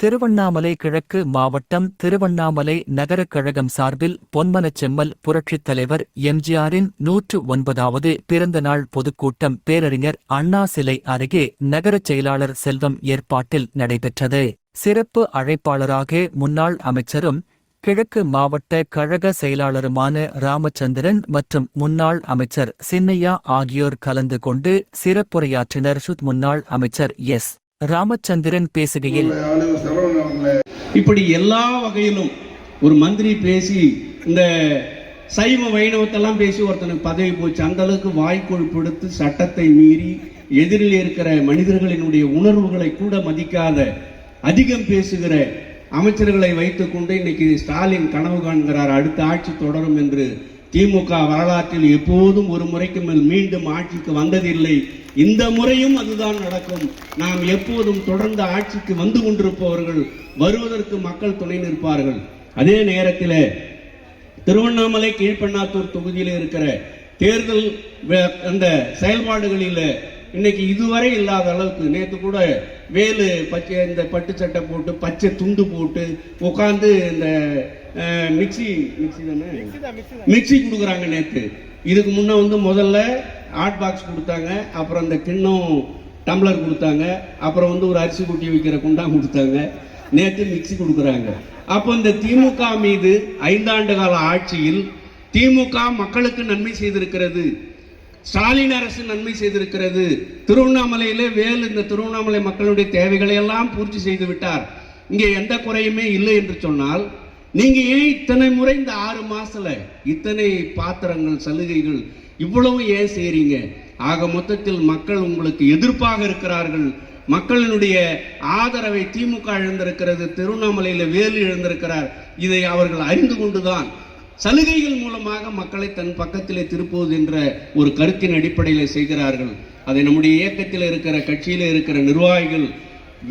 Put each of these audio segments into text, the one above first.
திருவண்ணாமலை கிழக்கு மாவட்டம் திருவண்ணாமலை நகரக் கழகம் சார்பில் பொன்மனச்செம்மல் புரட்சித் தலைவர் எம்ஜிஆரின் 109வது பிறந்தநாள் பொதுக்கூட்டம் பேரறிஞர் அண்ணா சிலை அருகே நகரச் செயலாளர் செல்வம் ஏற்பாட்டில் நடைபெற்றது. சிறப்பு அழைப்பாளராக முன்னாள் அமைச்சரும் கிழக்கு மாவட்ட கழக செயலாளருமான ராமச்சந்திரன் மற்றும் முன்னாள் அமைச்சர் சின்னையா ஆகியோர் கலந்து கொண்டு சிறப்புரையாற்றினர். முன்னாள் அமைச்சர் எஸ். ராமச்சந்திரன் பேசுகையில், இப்படி எல்லா வகையிலும் ஒரு மந்திரி பேசி இந்த சைவ வைணவத்தெல்லாம் பேசி ஒருத்தனுக்கு பதவி போச்சு. அந்த அளவுக்கு வாய்க்கொழுப்படுத்து சட்டத்தை மீறி எதிரில் இருக்கிற மனிதர்களினுடைய உணர்வுகளை கூட மதிக்காத அதிகம் பேசுகிற அமைச்சர்களை வைத்துக் கொண்டு இன்னைக்கு ஸ்டாலின் கனவு காண்கிறார். அடுத்த ஆட்சி தொடரும் என்று. திமுக வரலாற்றில் எப்போதும் ஒரு முறைக்கு மேல் மீண்டும் ஆட்சிக்கு வந்ததில்லை. இந்த முறையும் அதுதான் நடக்கும். நாம் எப்போதும் தொடர்ந்து ஆட்சிக்கு வந்து கொண்டிருப்பவர்கள், வருவதற்கு மக்கள் துணை நிற்பார்கள். அதே நேரத்தில் திருவண்ணாமலை கீழ்பண்ணாத்தூர் தொகுதியில் இருக்கிற தேர்தல் அந்த செயல்பாடுகளில் இன்னைக்கு இதுவரை இல்லாத அளவுக்கு நேற்று கூட வேலு பச்சை இந்த பட்டு சட்டை போட்டு பச்சை துண்டு போட்டு உட்காந்து இந்த மிக்சி கொடுக்குறாங்க. நேற்று இதுக்கு முன்ன முதல்ல ஹாட் பாக்ஸ் கொடுத்தாங்க, அப்புறம் இந்த கிண்ணம் டம்ளர் கொடுத்தாங்க, அப்புறம் ஒரு அரிசி குட்டி வைக்கிற குண்டாம் கொடுத்தாங்க. நேற்று மிக்சி கொடுக்குறாங்க. அப்போ இந்த திமுக மீது 5 ஆண்டு கால ஆட்சியில் திமுக மக்களுக்கு நன்மை செய்திருக்கிறது, ஸ்டாலின் அரசு நன்மை செய்திருக்கிறது. திருவண்ணாமலையிலே வேலு இந்த திருவண்ணாமலை மக்களுடைய தேவைகளை எல்லாம் பூர்த்தி செய்து விட்டார், இங்கே எந்த குறையுமே இல்லை என்று சொன்னால், நீங்க ஏன் இத்தனை முறை இந்த 6 மாசத்துல இத்தனை பாத்திரங்கள் சலுகைகள் இவ்வளவு ஏன் செய்றீங்க? ஆக மொத்தத்தில் மக்கள் உங்களுக்கு எதிர்ப்பாக இருக்கிறார்கள். மக்களினுடைய ஆதரவை திமுக இழந்திருக்கிறது, திருவண்ணாமலையில வேலு இழந்திருக்கிறார். இதை அவர்கள் அறிந்து கொண்டுதான் சலுகைகள் மூலமாக மக்களை தன் பக்கத்திலே திருப்புவது என்ற ஒரு கருத்தின் அடிப்படையில் செய்கிறார்கள். அதை நம்முடைய இயக்கத்தில் இருக்கிற கட்சியில இருக்கிற நிர்வாகிகள்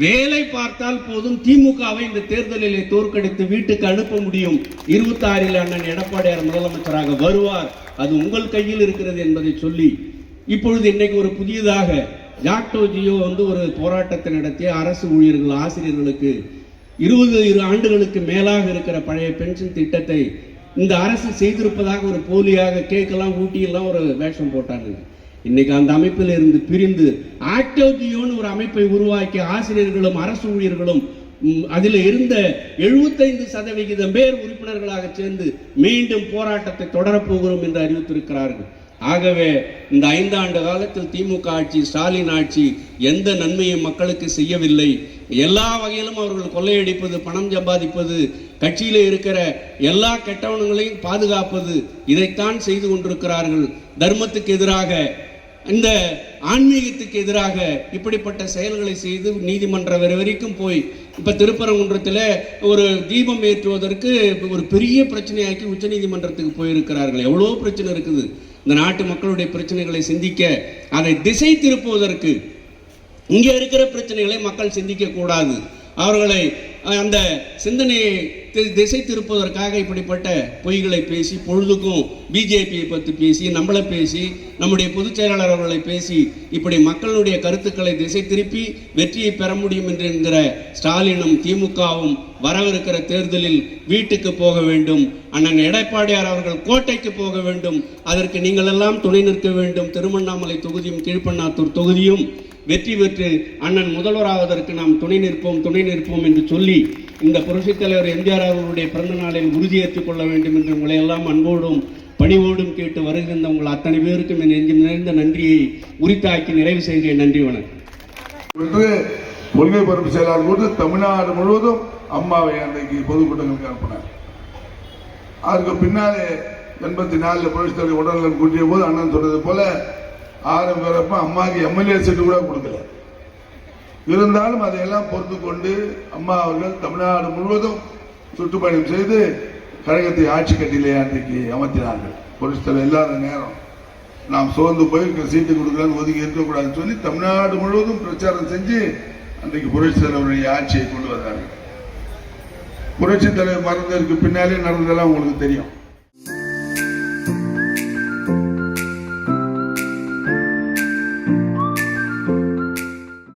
வேலை பார்த்தால் போதும், திமுகவை இந்த தேர்தலிலே தோற்கடித்து வீட்டுக்கு அனுப்ப முடியும். 26 அண்ணன் எடப்பாடியார் முதலமைச்சராக வருவார், அது உங்கள் கையில் இருக்கிறது என்பதை சொல்லி இப்பொழுது இன்னைக்கு ஒரு புதியதாக ஜாக்டோ ஜியோ ஒரு போராட்டத்தை நடத்திய அரசு ஊழியர்கள் ஆசிரியர்களுக்கு 20 ஆண்டுகளுக்கு மேலாக இருக்கிற பழைய பென்ஷன் திட்டத்தை இந்த அரசு செய்திருப்பதாக ஒரு போலியாக கேக்கெல்லாம் ஊட்டியெல்லாம் ஒரு வேஷம் போட்டாங்க. இன்னைக்கு அந்த அமைப்பில் இருந்து பிரிந்து ஆக்டிவ் ஜியோன்னு ஒரு அமைப்பை உருவாக்கி ஆசிரியர்களும் அரசு ஊழியர்களும் அதில் இருந்த 75% பேர் உறுப்பினர்களாக சேர்ந்து மீண்டும் போராட்டத்தை தொடரப்போகிறோம் என்று அறிவித்திருக்கிறார்கள். ஆகவே இந்த 5 ஆண்டு காலத்தில் திமுக ஆட்சி, ஸ்டாலின் ஆட்சி எந்த நன்மையும் மக்களுக்கு செய்யவில்லை. எல்லா வகையிலும் அவர்கள் கொள்ளையடிப்பது, பணம் சம்பாதிப்பது, கட்சியில இருக்கிற எல்லா கெட்டவனங்களையும் பாதுகாப்பது, இதைத்தான் செய்து கொண்டிருக்கிறார்கள். தர்மத்துக்கு எதிராக, இந்த ஆன்மீகத்துக்கு எதிராக இப்படிப்பட்ட செயல்களை செய்து நீதிமன்ற வரைக்கும் போய் இப்ப திருப்பரங்குன்றத்தில் ஒரு தீபம் ஏற்றுவதற்கு ஒரு பெரிய பிரச்சனையாக்கி உச்ச நீதிமன்றத்துக்கு போயிருக்கிறார்கள். எவ்வளோ பிரச்சனை இருக்குது. இந்த நாட்டு மக்களுடைய பிரச்சனைகளை சிந்திக்க, அதை திசை திருப்புவதற்கு, இங்க இருக்கிற பிரச்சனைகளை மக்கள் சிந்திக்க கூடாது, அவர்களை அந்த சிந்தனையை திசை திருப்பதற்காக இப்படிப்பட்ட பொய்களை பேசி, பொழுதுக்கும் பிஜேபியை பற்றி பேசி, நம்மளை பேசி, நம்முடைய பொதுச் செயலாளர் அவர்களை பேசி, இப்படி மக்களுடைய கருத்துக்களை திசை திருப்பி வெற்றியை பெற முடியும் என்கிற ஸ்டாலினும் திமுகவும் வரவிருக்கிற தேர்தலில் வீட்டுக்கு போக வேண்டும். அண்ணன் எடப்பாடியார் அவர்கள் கோட்டைக்கு போக வேண்டும். அதற்கு நீங்கள் எல்லாம் துணை நிற்க வேண்டும். திருவண்ணாமலை தொகுதியும் கீழ்பண்ணாத்தூர் தொகுதியும் வெற்றி பெற்று அண்ணன் முதல்வராவதற்கு நாம் துணை நிற்போம் என்று சொல்லி இந்த புரட்சித் தலைவர் எம்ஜிஆர் அவர்களுடைய பிறந்த நாளில் உறுதியேற்றுக் கொள்ள வேண்டும் என்று உங்களை எல்லாம் அன்போடும் பணிவோடும் கேட்டு வருகின்ற உங்கள் அத்தனை பேருக்கும் என் நெஞ்சம் நிறைந்த நன்றியை உரித்தாக்கி நிறைவு செய்கிறேன். நன்றி, வணக்கம். கொள்கை பரப்பு செயலாளர் போது தமிழ்நாடு முழுவதும் அம்மாவை அன்றைக்கு பொதுக்கூட்டங்களுக்கு அனுப்பினார். அதுக்கு பின்னாலே 84 புரட்சித் தலைவர் உடல்நலம் கூட்டிய போது அண்ணன் சொன்னது போல ஆரம்பிக்கிறப்ப அம்மாவுக்கு எம்எல்ஏ சீட்டு கூட கொடுக்கல. இருந்தாலும் அதையெல்லாம் பொறுத்து கொண்டு அம்மா அவர்கள் தமிழ்நாடு முழுவதும் சுற்றுப்பயணம் செய்து கழகத்தை ஆட்சி கட்டிலே அன்றைக்கு அமர்த்தினார்கள். புரட்சித் தலைவர் இல்லாத நேரம் நாம் சோர்ந்து போய் சீட்டு கொடுக்கலான்னு ஒதுக்கி இருக்கக்கூடாதுன்னு சொல்லி தமிழ்நாடு முழுவதும் பிரச்சாரம் செஞ்சு அன்றைக்கு புரட்சித் தலைவருடைய ஆட்சியை கொண்டு வந்தார்கள். புரட்சித் தலைவர் மறந்ததற்கு பின்னாலே நடந்ததெல்லாம் உங்களுக்கு தெரியும்.